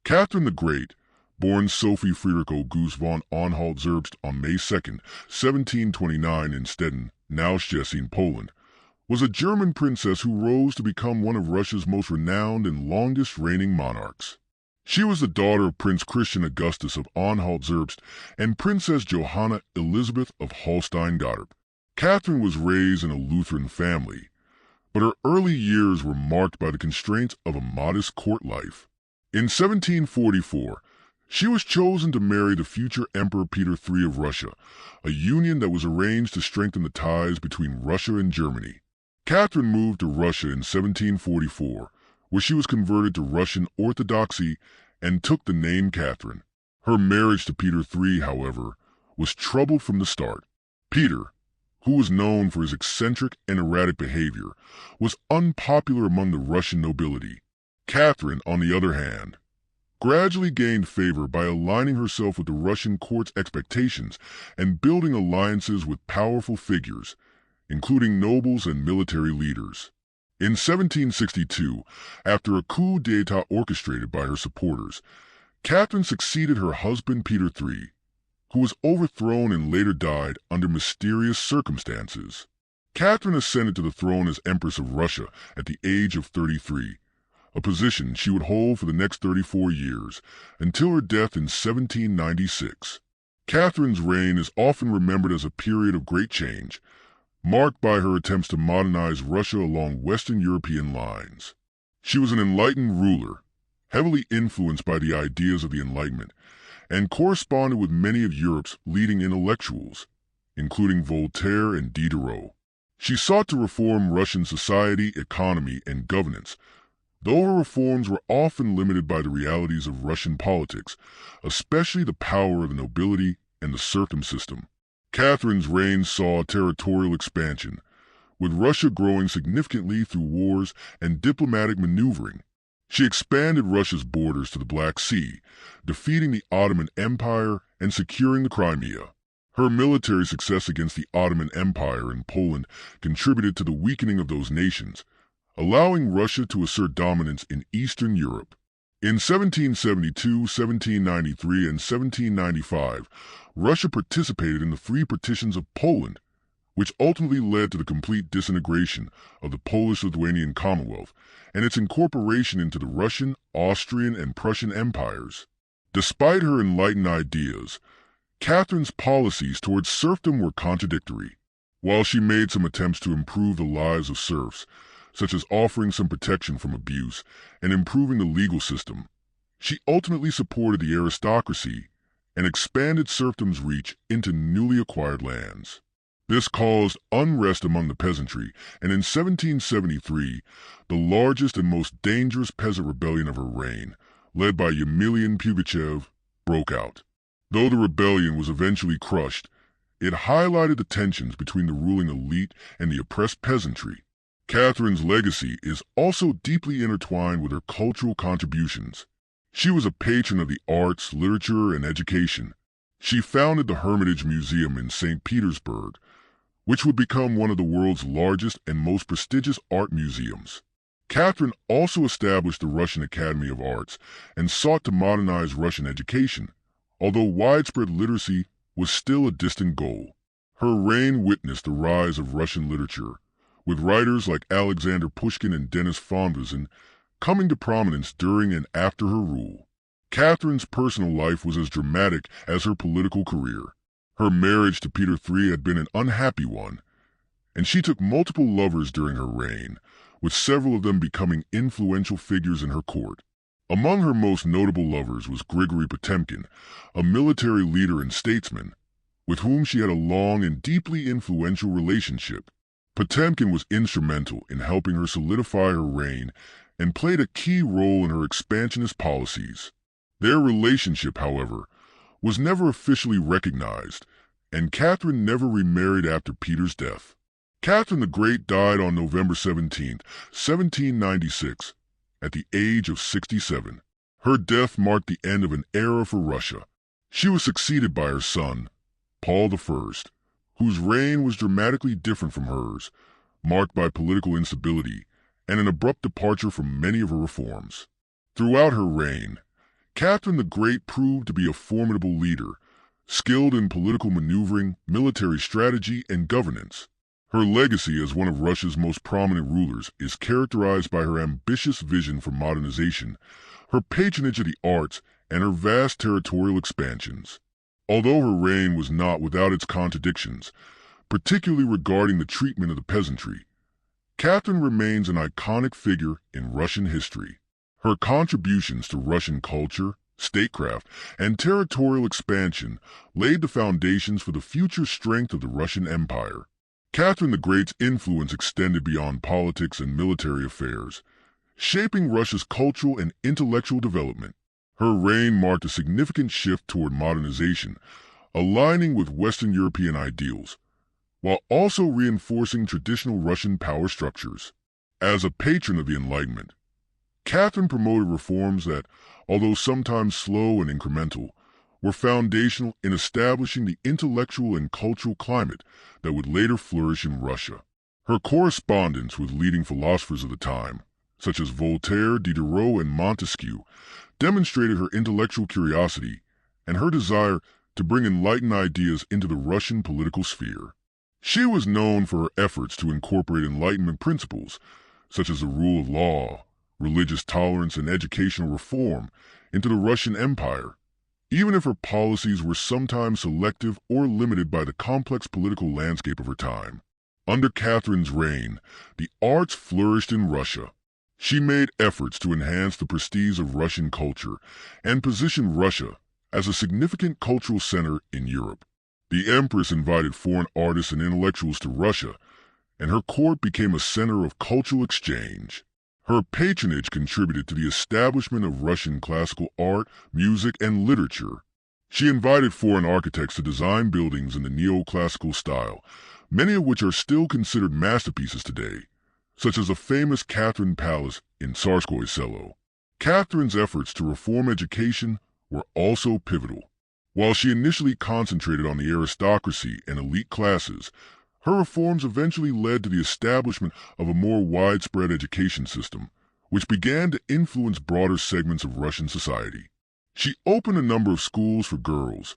Catherine the Great, born Sophie Friederike August von Anhalt-Zerbst on May 2, 1729 in Stettin, now Szczecin, Poland, was a German princess who rose to become one of Russia's most renowned and longest-reigning monarchs. She was the daughter of Prince Christian Augustus of Anhalt-Zerbst and Princess Johanna Elizabeth of Holstein-Gottorp. Catherine was raised in a Lutheran family, but her early years were marked by the constraints of a modest court life. In 1744, she was chosen to marry the future Emperor Peter III of Russia, a union that was arranged to strengthen the ties between Russia and Germany. Catherine moved to Russia in 1744, where she was converted to Russian Orthodoxy and took the name Catherine. Her marriage to Peter III, however, was troubled from the start. Peter, who was known for his eccentric and erratic behavior, was unpopular among the Russian nobility. Catherine, on the other hand, gradually gained favor by aligning herself with the Russian court's expectations and building alliances with powerful figures, including nobles and military leaders. In 1762, after a coup d'état orchestrated by her supporters, Catherine succeeded her husband Peter III, who was overthrown and later died under mysterious circumstances. Catherine ascended to the throne as Empress of Russia at the age of 33, a position she would hold for the next 34 years, until her death in 1796. Catherine's reign is often remembered as a period of great change, marked by her attempts to modernize Russia along Western European lines. She was an enlightened ruler, heavily influenced by the ideas of the Enlightenment, and corresponded with many of Europe's leading intellectuals, including Voltaire and Diderot. She sought to reform Russian society, economy, and governance, though her reforms were often limited by the realities of Russian politics, especially the power of the nobility and the serfdom system. Catherine's reign saw territorial expansion, with Russia growing significantly through wars and diplomatic maneuvering. She expanded Russia's borders to the Black Sea, defeating the Ottoman Empire and securing the Crimea. Her military success against the Ottoman Empire in Poland contributed to the weakening of those nations, allowing Russia to assert dominance in Eastern Europe. In 1772, 1793, and 1795, Russia participated in the Three Partitions of Poland, which ultimately led to the complete disintegration of the Polish-Lithuanian Commonwealth and its incorporation into the Russian, Austrian, and Prussian empires. Despite her enlightened ideas, Catherine's policies towards serfdom were contradictory. While she made some attempts to improve the lives of serfs, such as offering some protection from abuse and improving the legal system, she ultimately supported the aristocracy and expanded serfdom's reach into newly acquired lands. This caused unrest among the peasantry, and in 1773, the largest and most dangerous peasant rebellion of her reign, led by Yemilian Pugachev, broke out. Though the rebellion was eventually crushed, it highlighted the tensions between the ruling elite and the oppressed peasantry. Catherine's legacy is also deeply intertwined with her cultural contributions. She was a patron of the arts, literature, and education. She founded the Hermitage Museum in St. Petersburg, which would become one of the world's largest and most prestigious art museums. Catherine also established the Russian Academy of Arts and sought to modernize Russian education, although widespread literacy was still a distant goal. Her reign witnessed the rise of Russian literature, with writers like Alexander Pushkin and Denis Fonvizin coming to prominence during and after her rule. Catherine's personal life was as dramatic as her political career. Her marriage to Peter III had been an unhappy one, and she took multiple lovers during her reign, with several of them becoming influential figures in her court. Among her most notable lovers was Grigory Potemkin, a military leader and statesman, with whom she had a long and deeply influential relationship. Potemkin was instrumental in helping her solidify her reign and played a key role in her expansionist policies. Their relationship, however, was never officially recognized, and Catherine never remarried after Peter's death. Catherine the Great died on November 17, 1796, at the age of 67. Her death marked the end of an era for Russia. She was succeeded by her son, Paul I, whose reign was dramatically different from hers, marked by political instability and an abrupt departure from many of her reforms. Throughout her reign, Catherine the Great proved to be a formidable leader, skilled in political maneuvering, military strategy, and governance. Her legacy as one of Russia's most prominent rulers is characterized by her ambitious vision for modernization, her patronage of the arts, and her vast territorial expansions. Although her reign was not without its contradictions, particularly regarding the treatment of the peasantry, Catherine remains an iconic figure in Russian history. Her contributions to Russian culture, statecraft, and territorial expansion laid the foundations for the future strength of the Russian Empire. Catherine the Great's influence extended beyond politics and military affairs, shaping Russia's cultural and intellectual development. Her reign marked a significant shift toward modernization, aligning with Western European ideals, while also reinforcing traditional Russian power structures. As a patron of the Enlightenment, Catherine promoted reforms that, although sometimes slow and incremental, were foundational in establishing the intellectual and cultural climate that would later flourish in Russia. Her correspondence with leading philosophers of the time, such as Voltaire, Diderot, and Montesquieu, demonstrated her intellectual curiosity and her desire to bring enlightened ideas into the Russian political sphere. She was known for her efforts to incorporate Enlightenment principles, such as the rule of law, religious tolerance, and educational reform, into the Russian Empire, even if her policies were sometimes selective or limited by the complex political landscape of her time. Under Catherine's reign, the arts flourished in Russia. She made efforts to enhance the prestige of Russian culture and position Russia as a significant cultural center in Europe. The Empress invited foreign artists and intellectuals to Russia, and her court became a center of cultural exchange. Her patronage contributed to the establishment of Russian classical art, music, and literature. She invited foreign architects to design buildings in the neoclassical style, many of which are still considered masterpieces today, such as the famous Catherine Palace in Tsarskoye Selo. Catherine's efforts to reform education were also pivotal. While she initially concentrated on the aristocracy and elite classes, her reforms eventually led to the establishment of a more widespread education system, which began to influence broader segments of Russian society. She opened a number of schools for girls,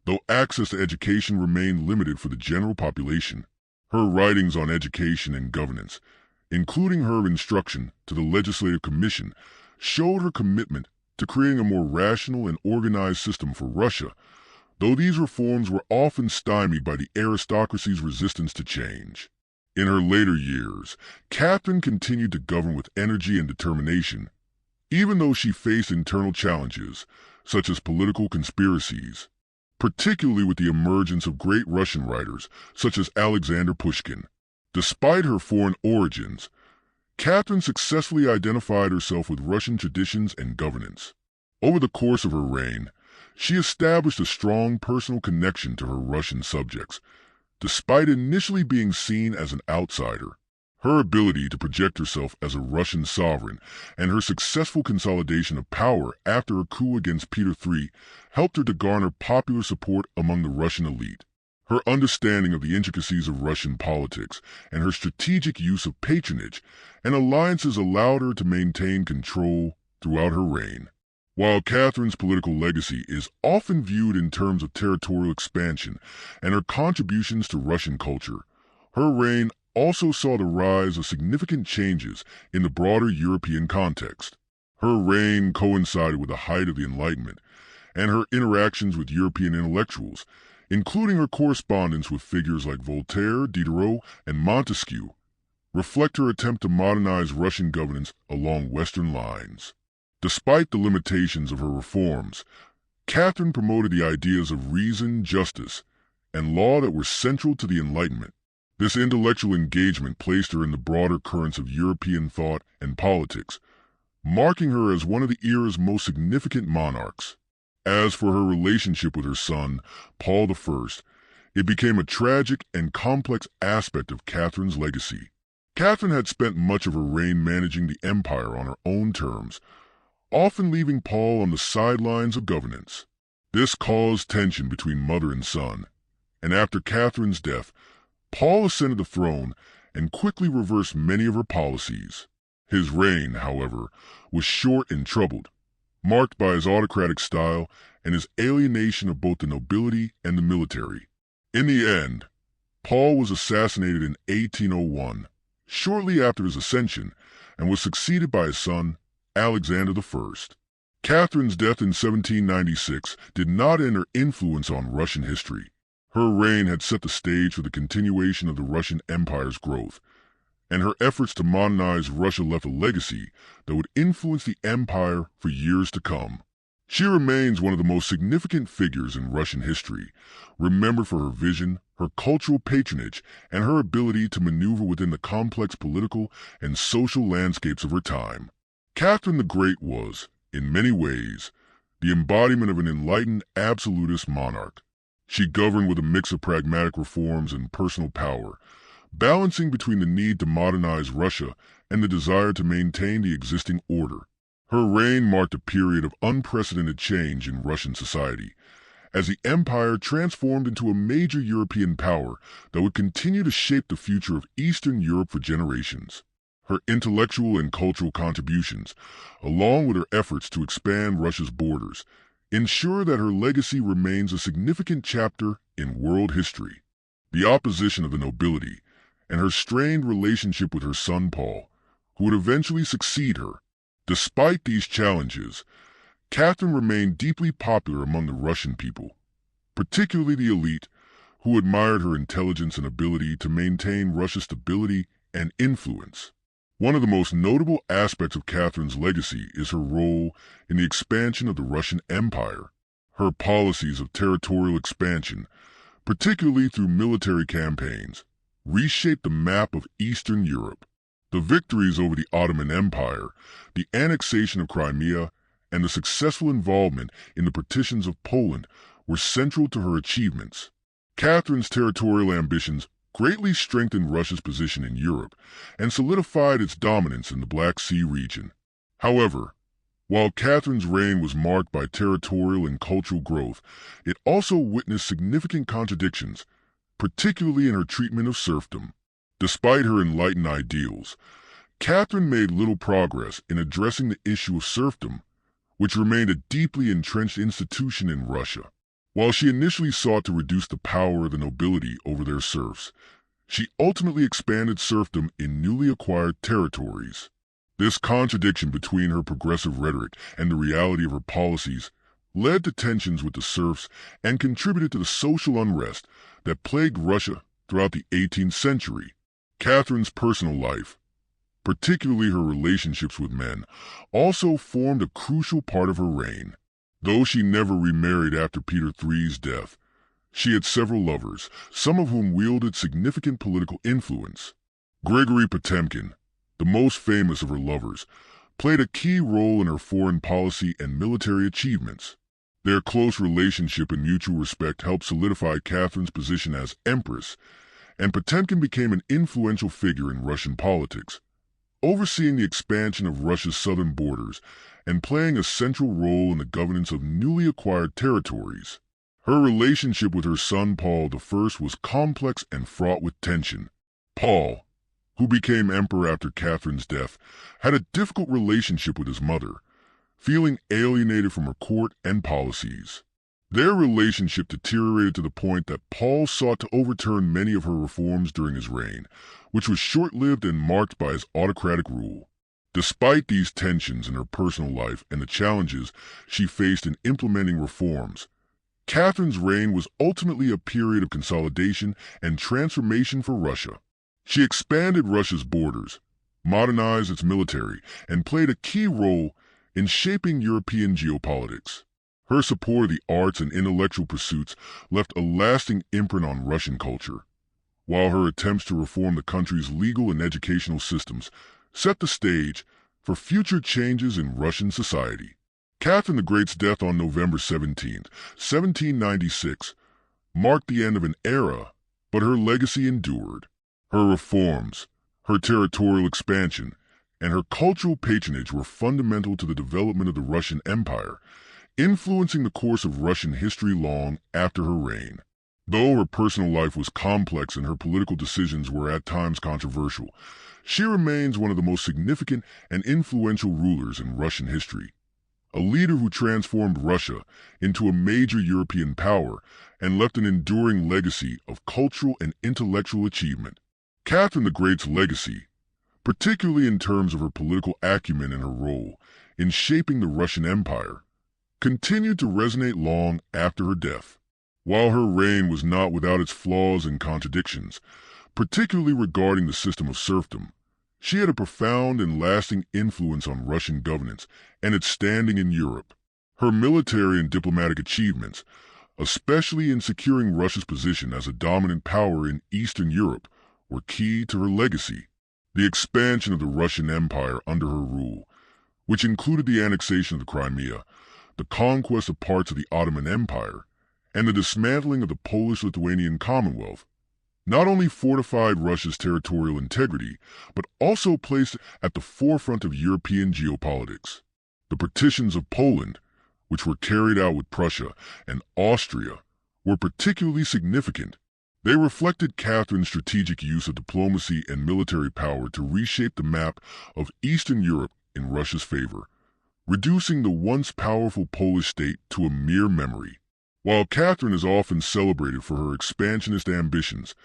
though access to education remained limited for the general population. Her writings on education and governance, including her instruction to the Legislative Commission, showed her commitment to creating a more rational and organized system for Russia, though these reforms were often stymied by the aristocracy's resistance to change. In her later years, Catherine continued to govern with energy and determination, even though she faced internal challenges, such as political conspiracies, particularly with the emergence of great Russian writers such as Alexander Pushkin. Despite her foreign origins, Catherine successfully identified herself with Russian traditions and governance. Over the course of her reign, she established a strong personal connection to her Russian subjects, despite initially being seen as an outsider. Her ability to project herself as a Russian sovereign and her successful consolidation of power after a coup against Peter III helped her to garner popular support among the Russian elite. Her understanding of the intricacies of Russian politics and her strategic use of patronage and alliances allowed her to maintain control throughout her reign. While Catherine's political legacy is often viewed in terms of territorial expansion and her contributions to Russian culture, her reign also saw the rise of significant changes in the broader European context. Her reign coincided with the height of the Enlightenment, and her interactions with European intellectuals, including her correspondence with figures like Voltaire, Diderot, and Montesquieu, reflect her attempt to modernize Russian governance along Western lines. Despite the limitations of her reforms, Catherine promoted the ideas of reason, justice, and law that were central to the Enlightenment. This intellectual engagement placed her in the broader currents of European thought and politics, marking her as one of the era's most significant monarchs. As for her relationship with her son, Paul I, it became a tragic and complex aspect of Catherine's legacy. Catherine had spent much of her reign managing the empire on her own terms, often leaving Paul on the sidelines of governance. This caused tension between mother and son, and after Catherine's death, Paul ascended the throne and quickly reversed many of her policies. His reign, however, was short and troubled, marked by his autocratic style and his alienation of both the nobility and the military. In the end, Paul was assassinated in 1801, shortly after his ascension, and was succeeded by his son, Alexander I. Catherine's death in 1796 did not end her influence on Russian history. Her reign had set the stage for the continuation of the Russian Empire's growth, and her efforts to modernize Russia left a legacy that would influence the empire for years to come. She remains one of the most significant figures in Russian history, remembered for her vision, her cultural patronage, and her ability to maneuver within the complex political and social landscapes of her time. Catherine the Great was, in many ways, the embodiment of an enlightened absolutist monarch. She governed with a mix of pragmatic reforms and personal power, balancing between the need to modernize Russia and the desire to maintain the existing order. Her reign marked a period of unprecedented change in Russian society, as the empire transformed into a major European power that would continue to shape the future of Eastern Europe for generations. Her intellectual and cultural contributions, along with her efforts to expand Russia's borders, ensure that her legacy remains a significant chapter in world history. The opposition of the nobility and her strained relationship with her son Paul, who would eventually succeed her. Despite these challenges, Catherine remained deeply popular among the Russian people, particularly the elite, who admired her intelligence and ability to maintain Russia's stability and influence. One of the most notable aspects of Catherine's legacy is her role in the expansion of the Russian Empire. Her policies of territorial expansion, particularly through military campaigns, reshaped the map of Eastern Europe. The victories over the Ottoman Empire, the annexation of Crimea, and the successful involvement in the partitions of Poland were central to her achievements. Catherine's territorial ambitions greatly strengthened Russia's position in Europe and solidified its dominance in the Black Sea region. However, while Catherine's reign was marked by territorial and cultural growth, it also witnessed significant contradictions, particularly in her treatment of serfdom. Despite her enlightened ideals, Catherine made little progress in addressing the issue of serfdom, which remained a deeply entrenched institution in Russia. While she initially sought to reduce the power of the nobility over their serfs, she ultimately expanded serfdom in newly acquired territories. This contradiction between her progressive rhetoric and the reality of her policies led to tensions with the serfs and contributed to the social unrest that plagued Russia throughout the 18th century. Catherine's personal life, particularly her relationships with men, also formed a crucial part of her reign. Though she never remarried after Peter III's death, she had several lovers, some of whom wielded significant political influence. Grigory Potemkin, the most famous of her lovers, played a key role in her foreign policy and military achievements. Their close relationship and mutual respect helped solidify Catherine's position as Empress, and Potemkin became an influential figure in Russian politics, overseeing the expansion of Russia's southern borders and playing a central role in the governance of newly acquired territories. Her relationship with her son Paul I was complex and fraught with tension. Paul, who became emperor after Catherine's death, had a difficult relationship with his mother, feeling alienated from her court and policies. Their relationship deteriorated to the point that Paul sought to overturn many of her reforms during his reign, which was short-lived and marked by his autocratic rule. Despite these tensions in her personal life and the challenges she faced in implementing reforms, Catherine's reign was ultimately a period of consolidation and transformation for Russia. She expanded Russia's borders, modernized its military, and played a key role in shaping European geopolitics. Her support of the arts and intellectual pursuits left a lasting imprint on Russian culture, while her attempts to reform the country's legal and educational systems set the stage for future changes in Russian society. Catherine the Great's death on November 17, 1796, marked the end of an era, but her legacy endured. Her reforms, her territorial expansion, and her cultural patronage were fundamental to the development of the Russian Empire, influencing the course of Russian history long after her reign. Though her personal life was complex and her political decisions were at times controversial, she remains one of the most significant and influential rulers in Russian history. a leader who transformed Russia into a major European power and left an enduring legacy of cultural and intellectual achievement. Catherine the Great's legacy, particularly in terms of her political acumen and her role in shaping the Russian Empire, continued to resonate long after her death. While her reign was not without its flaws and contradictions, particularly regarding the system of serfdom, she had a profound and lasting influence on Russian governance and its standing in Europe. Her military and diplomatic achievements, especially in securing Russia's position as a dominant power in Eastern Europe, were key to her legacy. The expansion of the Russian Empire under her rule, which included the annexation of the Crimea, the conquest of parts of the Ottoman Empire, and the dismantling of the Polish-Lithuanian Commonwealth, not only fortified Russia's territorial integrity, but also placed it at the forefront of European geopolitics. The partitions of Poland, which were carried out with Prussia and Austria, were particularly significant. They reflected Catherine's strategic use of diplomacy and military power to reshape the map of Eastern Europe in Russia's favor, reducing the once powerful Polish state to a mere memory. While Catherine is often celebrated for her expansionist ambitions,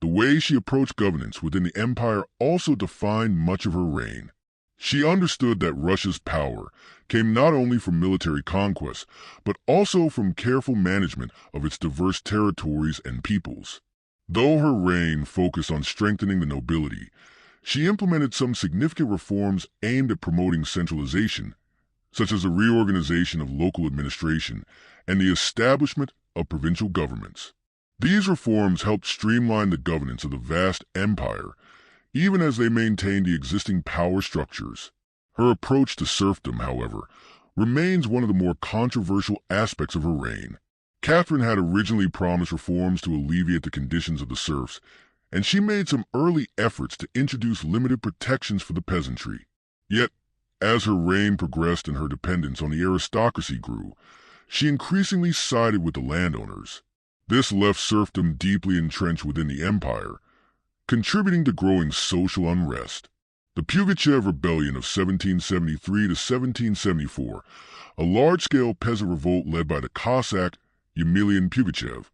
the way she approached governance within the empire also defined much of her reign. She understood that Russia's power came not only from military conquest, but also from careful management of its diverse territories and peoples. Though her reign focused on strengthening the nobility, she implemented some significant reforms aimed at promoting centralization, such as the reorganization of local administration and the establishment of provincial governments. These reforms helped streamline the governance of the vast empire, even as they maintained the existing power structures. Her approach to serfdom, however, remains one of the more controversial aspects of her reign. Catherine had originally promised reforms to alleviate the conditions of the serfs, and she made some early efforts to introduce limited protections for the peasantry. Yet, as her reign progressed and her dependence on the aristocracy grew, she increasingly sided with the landowners. This left serfdom deeply entrenched within the empire, contributing to growing social unrest. The Pugachev Rebellion of 1773 to 1774, a large-scale peasant revolt led by the Cossack Yemilian Pugachev,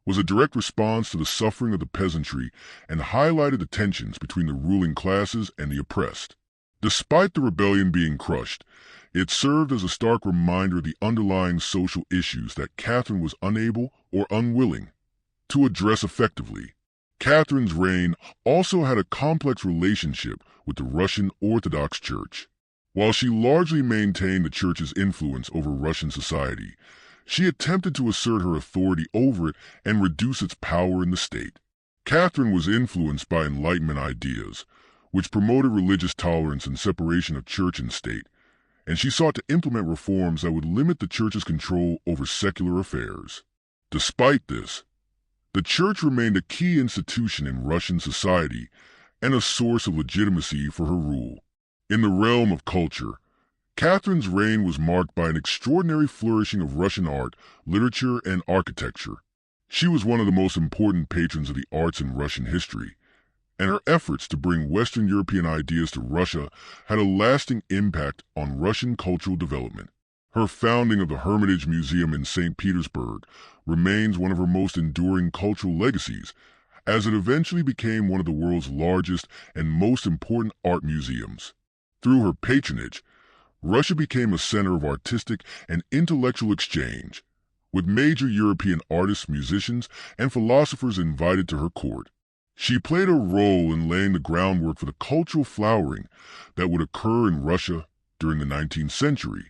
was a direct response to the suffering of the peasantry and highlighted the tensions between the ruling classes and the oppressed. Despite the rebellion being crushed, it served as a stark reminder of the underlying social issues that Catherine was unable or unwilling to address effectively. Catherine's reign also had a complex relationship with the Russian Orthodox Church. While she largely maintained the Church's influence over Russian society, she attempted to assert her authority over it and reduce its power in the state. Catherine was influenced by Enlightenment ideas, which promoted religious tolerance and separation of church and state, and she sought to implement reforms that would limit the Church's control over secular affairs. Despite this, the Church remained a key institution in Russian society and a source of legitimacy for her rule. In the realm of culture, Catherine's reign was marked by an extraordinary flourishing of Russian art, literature, and architecture. She was one of the most important patrons of the arts in Russian history, and her efforts to bring Western European ideas to Russia had a lasting impact on Russian cultural development. Her founding of the Hermitage Museum in St. Petersburg remains one of her most enduring cultural legacies, as it eventually became one of the world's largest and most important art museums. Through her patronage, Russia became a center of artistic and intellectual exchange, with major European artists, musicians, and philosophers invited to her court. She played a role in laying the groundwork for the cultural flowering that would occur in Russia during the 19th century.